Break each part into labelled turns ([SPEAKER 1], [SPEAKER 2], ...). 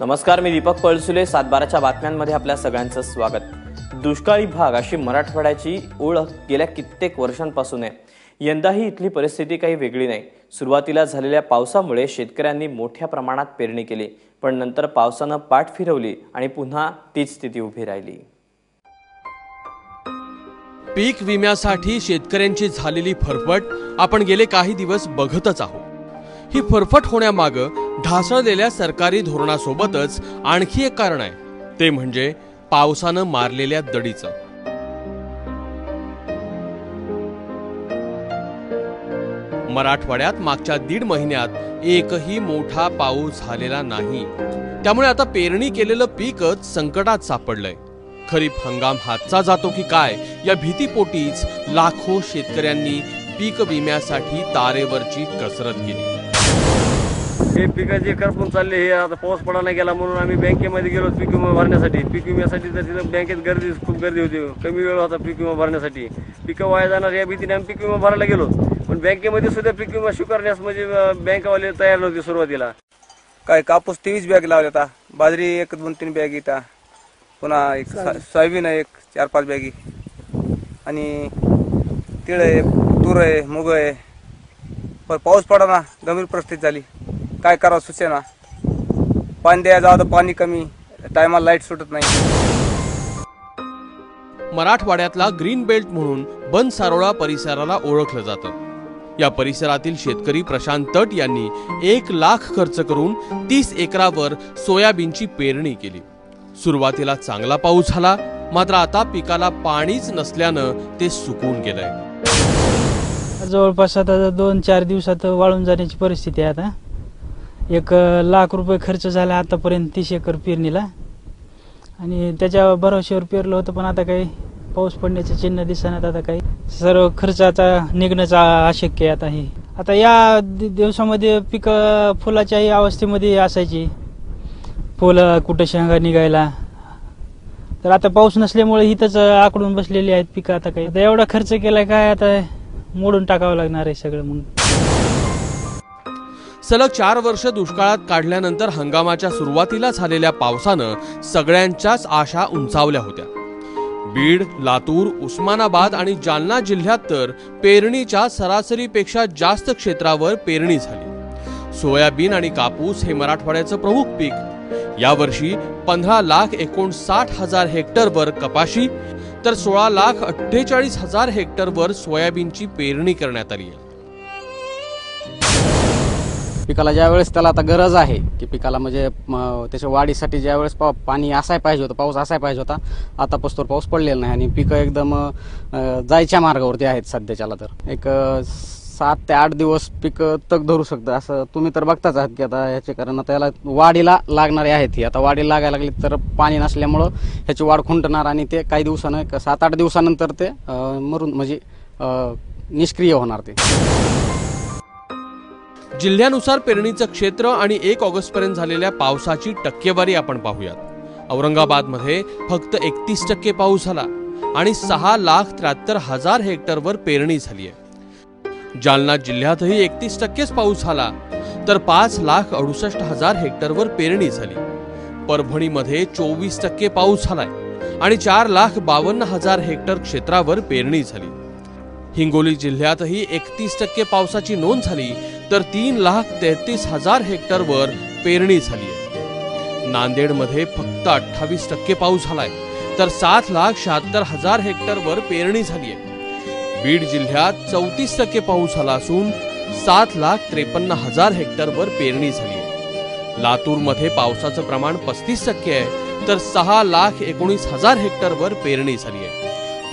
[SPEAKER 1] नमस्कार, मी दीपक पळसुले. 7/12च्या बातम्यांमध्ये आपल्या सगळ्यांचं स्वागत. दुष्काळी भाग अशी मराठवाड्याची ओळख गेल्या कित्येक वर्षांपासून आहे. यंदाही इथली परिस्थिती काही वेगळी नाही. सुरुवातीला झालेल्या पावसामुळे शेतकऱ्यांनी मोठ्या प्रमाणात पेरणी केली, पण नंतर पावसानं पाठ फिरवली आणि पुन्हा तीच स्थिती उभी राहिली.
[SPEAKER 2] पीक विम्यासाठी शेतकऱ्यांची झालेली फरफट आपण गेले काही दिवस बघतच आहोत. ही फरफट होण्यामागे ढासळलेल्या सरकारी धोरणासोबतच आणखी एक कारण आहे, ते म्हणजे पावसानं मारलेल्या दडीचं. मराठवाड्यात मागच्या 1.5 महिन्यात एकही मोठा पाऊस झालेला नाही. त्यामुळे आता पेरणी केलेलं पीकच संकटात सापडलंय. खरीप हंगाम हातचा जातो की काय या भीतीपोटीच लाखो शेतकऱ्यांनी पीक विम्यासाठी तारेवरची कसरत केली.
[SPEAKER 3] हे पिकाचे करपून चालले. हे आता पाऊस पडा नाही गेला म्हणून आम्ही बँकेमध्ये गेलो पीक विमा भरण्यासाठी. पीक विम्यासाठी तर तिथं बँकेत खूप गर्दी होती. कमी वेळ होता पीक विमा भरण्यासाठी. पिकं वाया जाणार या भीतीने आम्ही पीक विमा भरायला गेलो, पण बँकेमध्ये सुद्धा पीक विमा स्वीकारण्यास म्हणजे बँकवाले तयार नव्हते सुरुवातीला.
[SPEAKER 4] काय कापूस 23 बॅग लावल्या होता, बाजरी 1-2-3 बॅग येता, पुन्हा एक सोयाबीन आहे 4-5 बॅगी, आणि तीळ आहे, तूर आहे, मूग आहे. पण पाऊस पडा ना, गंभीर परिस्थिती झाली. काय करावं सुचेना. पाणी द्यायला जावं तर पाणी कमी, टायमाला लाईट सुटत नाही.
[SPEAKER 2] मराठवाड्यातला ग्रीन बेल्ट म्हणून बनसारोळा परिसराला ओळखलं जातं. या परिसरातील शेतकरी प्रशांत तट यांनी 1 लाख खर्च करून 30 एकरावर सोयाबीनची पेरणी केली. सुरुवातीला चांगला पाऊस झाला, मात्र आता पिकाला पाणीच नसल्यानं ते सुकून गेलंय.
[SPEAKER 5] जवळपास आता 2-4 दिवसात वाळून जाण्याची परिस्थिती आहे. आता 1 लाख रुपये खर्च झाला आतापर्यंत 30 एकर पेरणीला, आणि त्याच्या भरोश्यावर पेरलं होतं, पण आता काही पाऊस पडण्याचे चिन्ह दिसणार. आता काही सर्व खर्चाचा निघण्याचा अशक्य आहे. आता हे आता या दिवसामध्ये पीक फुलाच्याही अवस्थेमध्ये असायची, फुलं कुठं शेंगा निघायला. तर आता पाऊस नसल्यामुळे इथंच आकडून बसलेली आहेत पिकं. आता काही आता एवढा खर्च केलाय काय, आता मोडून टाकावं लागणार आहे सगळं. मग
[SPEAKER 2] सलग 4 वर्ष दुष्काळात काढल्यानंतर हंगामाच्या सुरुवातीला झालेल्या पावसानं सगळ्यांच्याच आशा उंचावल्या होत्या. बीड, लातूर, उस्मानाबाद आणि जालना जिल्ह्यात तर पेरणीच्या सरासरीपेक्षा जास्त क्षेत्रावर पेरणी झाली. सोयाबीन आणि कापूस हे मराठवाड्याचं प्रमुख पीक. यावर्षी 15,59,000 हेक्टरवर कपाशी तर 16,48,000 हेक्टरवर सोयाबीनची पेरणी करण्यात आली आहे.
[SPEAKER 6] पिकाला ज्या वेळेस त्याला आता गरज आहे की पिकाला म्हणजे त्याच्या वाढीसाठी ज्या वेळेस पाणी असायला पाहिजे होतं, पाऊस असायला पाहिजे होता, आता पस्तोर पाऊस पडलेला नाही आणि पिकं एकदम जायच्या मार्गावरती आहेत सध्याच्याला. तर एक 7 ते 8 दिवस पिकं तग धरू शकतं असं तुम्ही तर बघताच आहात की आता ह्याचे, कारण आता याला वाढीला लागणारे आहेत. ही आता वाढीला लागायला लागली तर पाणी नसल्यामुळं ह्याची वाढ खुंटणार आणि ते काही दिवसानं 7-8 दिवसानंतर ते मरून म्हणजे निष्क्रिय होणार. ते
[SPEAKER 2] जिल्ह्यानुसार पेरणीचं क्षेत्र आणि 1 ऑगस्टपर्यंत झालेल्या पावसाची टक्केवारी आपण पाहूयात. औरंगाबादमध्ये फक्त 31% पाऊस झाला आणि 6,73,000 हेक्टरवर पेरणी झाली आहे. जालना जिल्ह्यातही 31%च पाऊस झाला तर 5,68,000 हेक्टरवर पेरणी झाली. परभणीमध्ये 24% पाऊस झालाय आणि 4,52,000 हेक्टर क्षेत्रावर पेरणी झाली. हिंगोली जिल्ह्यातही 31% पावसाची नोंद झाली तर 3,33,000 हेक्टरवर पेरणी झाली आहे. नांदेडमध्ये फक्त 28% पाऊस झालाय तर 7,76,000 हेक्टरवर पेरणी झाली आहे. बीड जिल्ह्यात 34% पाऊस झाला असून 7,53,000 हेक्टरवर पेरणी झाली आहे. लातूरमध्ये पावसाचं प्रमाण 35% आहे तर 6,19,000 हेक्टरवर पेरणी झाली आहे.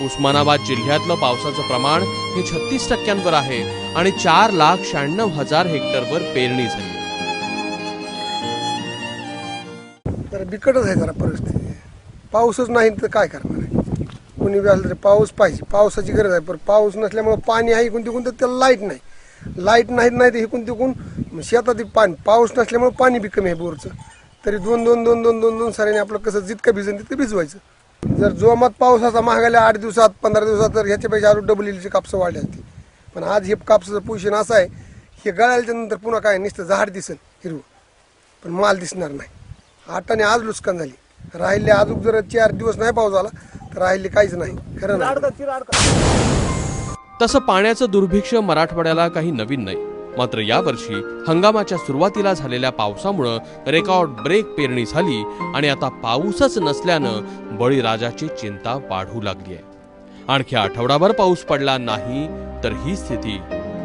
[SPEAKER 2] उस्मानाबाद जिल्ह्यातलं पावसाचं प्रमाण हे 36% आहे आणि 4,96,000 हेक्टरवर पेरणी झाली.
[SPEAKER 7] तर बिकटच आहे जरा परिस्थिती. पाऊसच नाही तर काय करणार आहे. कोणी बी आलं तरी पाऊस पाहिजे, पावसाची गरज आहे. पण पाऊस नसल्यामुळे पाणी आहे इकून तिकून तर त्याला लाईट नाही. लाईट नाही तर इकून तिकून शेतात पाणी, पाऊस नसल्यामुळे पाणी बी कमी आहे बोरचं. तरी 2 साऱ्याने आपलं कसं जितकं भिजन तितकं भिजवायचं. जर जोमात पावसाचा महागायला 8 दिवसात 15 दिवसात तर ह्याच्यापेक्षा अजून डबल इलीची कापसं वाढली असती. पण आज हे कापसाचं पोषण असं आहे हे गळाल्याच्या नंतर पुन्हा काय नुसतं झाड दिसेल हिरवं, पण माल दिसणार नाही. 8 आज नुकसान झाली. राहिले अजून जर 4 दिवस नाही पाऊस झाला तर राहिले काहीच नाही. खरं नाही.
[SPEAKER 2] तसं पाण्याचं दुर्भिक्ष्य मराठवाड्याला काही नवीन नाही. मात्र यावर्षी हंगामाच्या सुरुवातीला झालेल्या पावसामुळं रेकॉर्ड ब्रेक पेरणी झाली आणि आता पाऊसच नसल्यानं बळीराजाची चिंता वाढू लागली आहे. आणखी आठवडाभर पाऊस पडला नाही तर ही स्थिती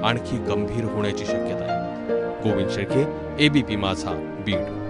[SPEAKER 2] आणखी गंभीर होण्याची शक्यता आहे. गोविंद शेळके, ABP माझा, बीड.